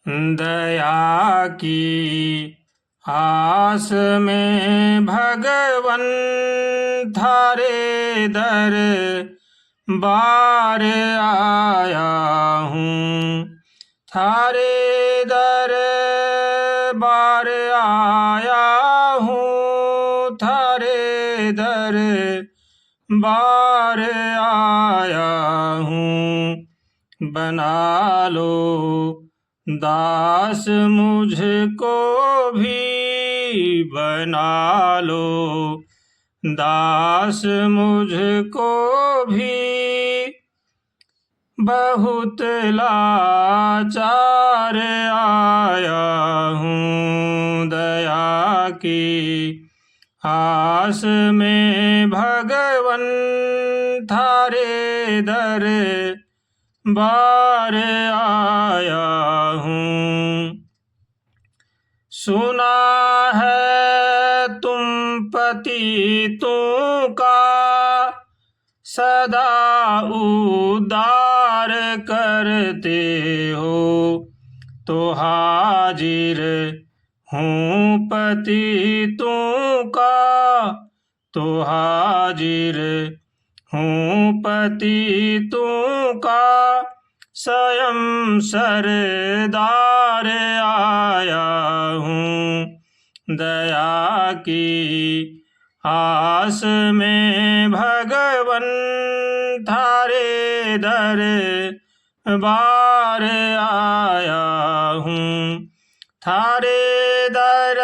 दया की आस में भगवन थारे दर बार आया हूँ। थारे दर बार आया हूँ। थारे दर बार आया हूँ। बना लो दास मुझको भी, बना लो दास मुझको भी। बहुत लाचार आया हूँ। दया की आस में भगवन थारे दर बार आया हूँ। सुना है तुम पतितों का सदा उद्धार करते हो, तो हाजिर हूँ पतितों का, तो हाजिर हूँ पतितों का। स्वयं सरदार आया हूँ। दया की आस में भगवन थारे दर बार आया हूँ। थारे दर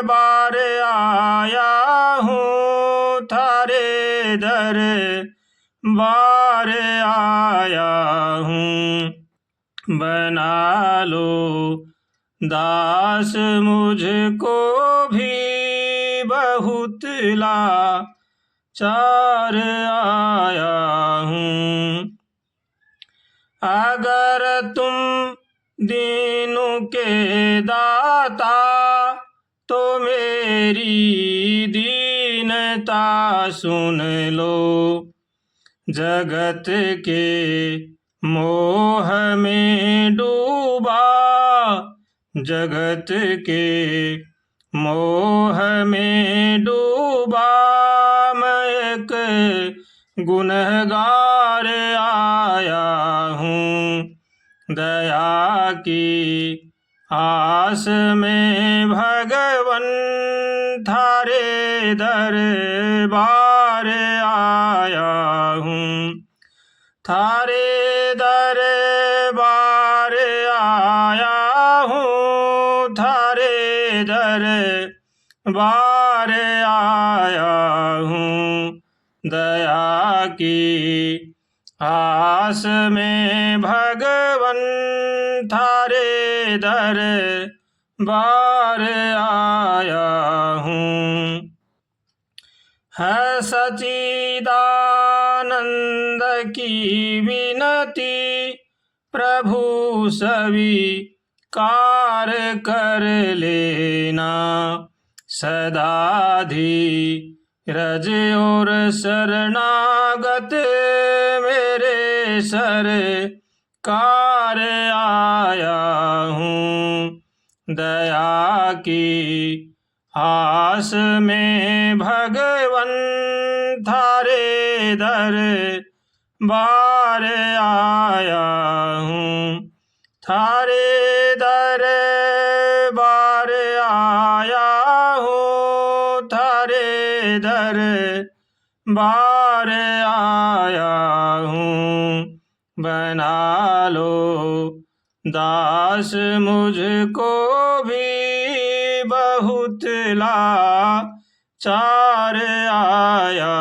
बार आया हूँ। थारे दर बार आया हूँ। बना लो दास मुझको भी, बहुत लाचार आया हूँ। अगर तुम दीनों के दाता, तो मेरी दीनता सुन लो। जगत के मोह में डूबा, जगत के मोह में डूबा मैं एक गुनहगार आया हूँ। दया की आस में भगवन थारे दर बार आया हूँ। थारे दर बार आया हूँ। थारे दर बार आया हूँ। दया की आस में भगवन थारे दर बार आया हूँ। है सच्चिदानंद की विनती, प्रभु स्वीकार कर लेना। सदा धीरज और शरणागत मेरे सरकार आया हूँ। दया की आस में भगवन थारे दर बार आया हूँ। थारे दर बार आया हूँ। थारे दर बार आया हूँ। बना लो दास मुझको भी, बहुत लाचार आया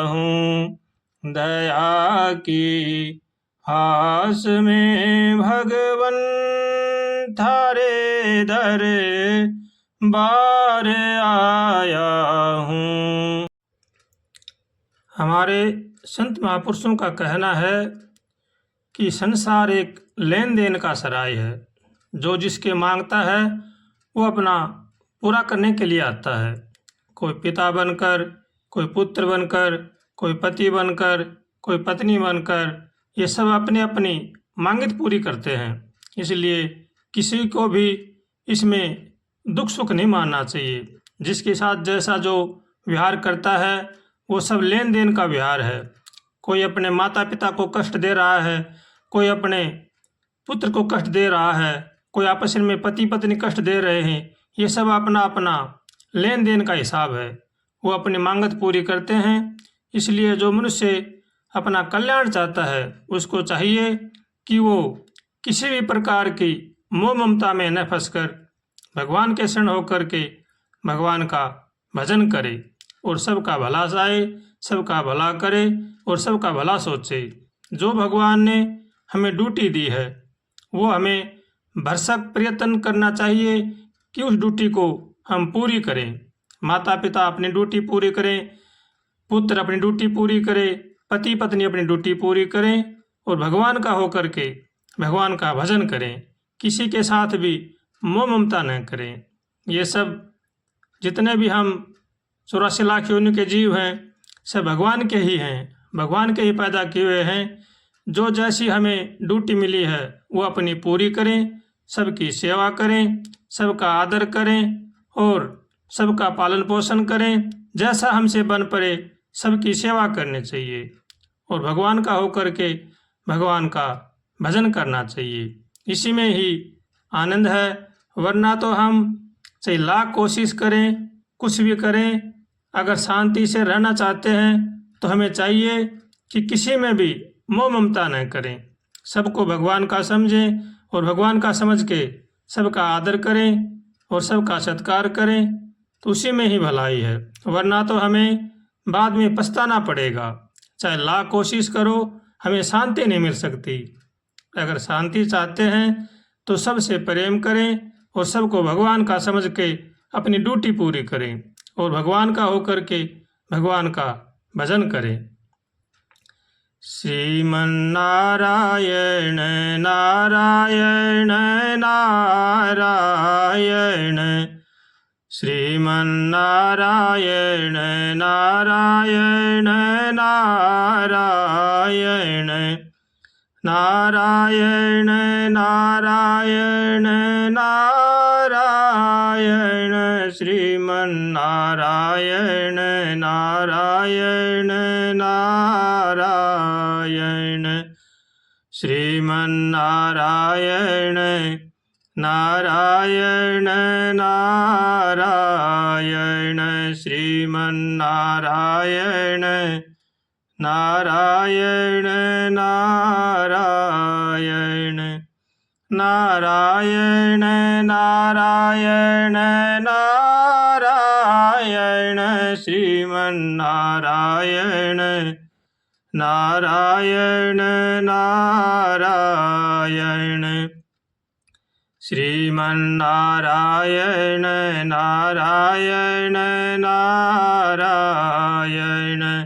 हूँ। दया की आस में भगवन थारे दर बार आया हूँ। हमारे संत महापुरुषों का कहना है कि संसार एक लेन देन का सराय है। जो जिसके मांगता है वो अपना पूरा करने के लिए आता है। कोई पिता बनकर, कोई पुत्र बनकर, कोई पति बनकर, कोई पत्नी बनकर, ये सब अपनी अपनी मांगित पूरी करते हैं। इसलिए किसी को भी इसमें दुख सुख नहीं मानना चाहिए। जिसके साथ जैसा जो व्यवहार करता है वो सब लेन देन का व्यवहार है। कोई अपने माता पिता को कष्ट दे रहा है, कोई अपने पुत्र को कष्ट दे रहा है, कोई आपस में पति पत्नी कष्ट दे रहे हैं, ये सब अपना अपना लेन देन का हिसाब है। वो अपनी मांगत पूरी करते हैं। इसलिए जो मनुष्य अपना कल्याण चाहता है उसको चाहिए कि वो किसी भी प्रकार की मोह ममता में न फंसकर भगवान के शरण होकर के भगवान का भजन करे और सबका भला चाहे, सबका भला करे और सबका भला सोचे। जो भगवान ने हमें ड्यूटी दी है वो हमें भरसक प्रयत्न करना चाहिए कि उस ड्यूटी को हम पूरी करें। माता पिता अपनी ड्यूटी पूरी करें, पुत्र अपनी ड्यूटी पूरी करे, पति पत्नी अपनी ड्यूटी पूरी करें और भगवान का होकर के भगवान का भजन करें। किसी के साथ भी मोह ममता न करें। ये सब जितने भी हम 84 लाख योनि के जीव हैं सब भगवान के ही हैं, भगवान के ही पैदा किए हुए हैं। जो जैसी हमें ड्यूटी मिली है वो अपनी पूरी करें, सबकी सेवा करें, सबका आदर करें और सबका पालन पोषण करें। जैसा हमसे बन पड़े सबकी सेवा करनी चाहिए और भगवान का होकर के भगवान का भजन करना चाहिए। इसी में ही आनंद है। वरना तो हम चाहे लाख कोशिश करें, कुछ भी करें, अगर शांति से रहना चाहते हैं तो हमें चाहिए कि किसी में भी मोह ममता न करें, सबको भगवान का समझें और भगवान का समझ के सबका आदर करें और सबका सत्कार करें, तो उसी में ही भलाई है। वरना तो हमें बाद में पछताना पड़ेगा। चाहे लाख कोशिश करो हमें शांति नहीं मिल सकती। अगर शांति चाहते हैं तो सबसे प्रेम करें और सबको भगवान का समझ के अपनी ड्यूटी पूरी करें और भगवान का होकर के भगवान का भजन करें। श्रीमन नारायण नारायण नारायण, श्रीमन नारायण नारायण नारायण, नारायण नारायण नारायण, श्रीमन नारायण नारायण नारायण, श्रीमन नारायण नारायण नारायण, श्रीमन नारायण नारायण नारायण, नारायण नारायण नारायण, श्रीमन नारायण नारायण नारायण, श्रीमन नारायण नारायण नारायण,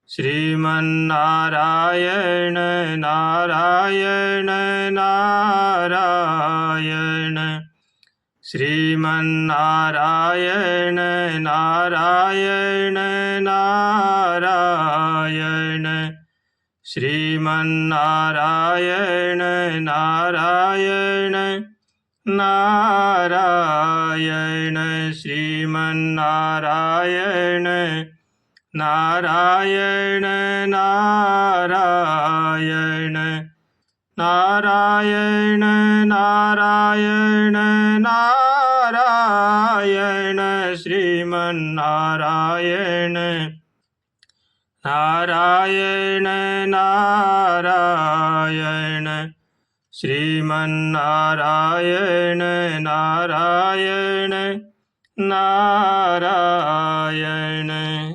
श्रीमन नारायण नारायण नारायण, श्रीमन नारायण नारायण नारायण, श्रीमन नारायण नारायण नारायण, श्रीमन नारायण नारायण नारायण, नारायण नारायण नारायण, श्रीमन नारायण नारायण नारायण, श्रीमन नारायण नारायण नारायण।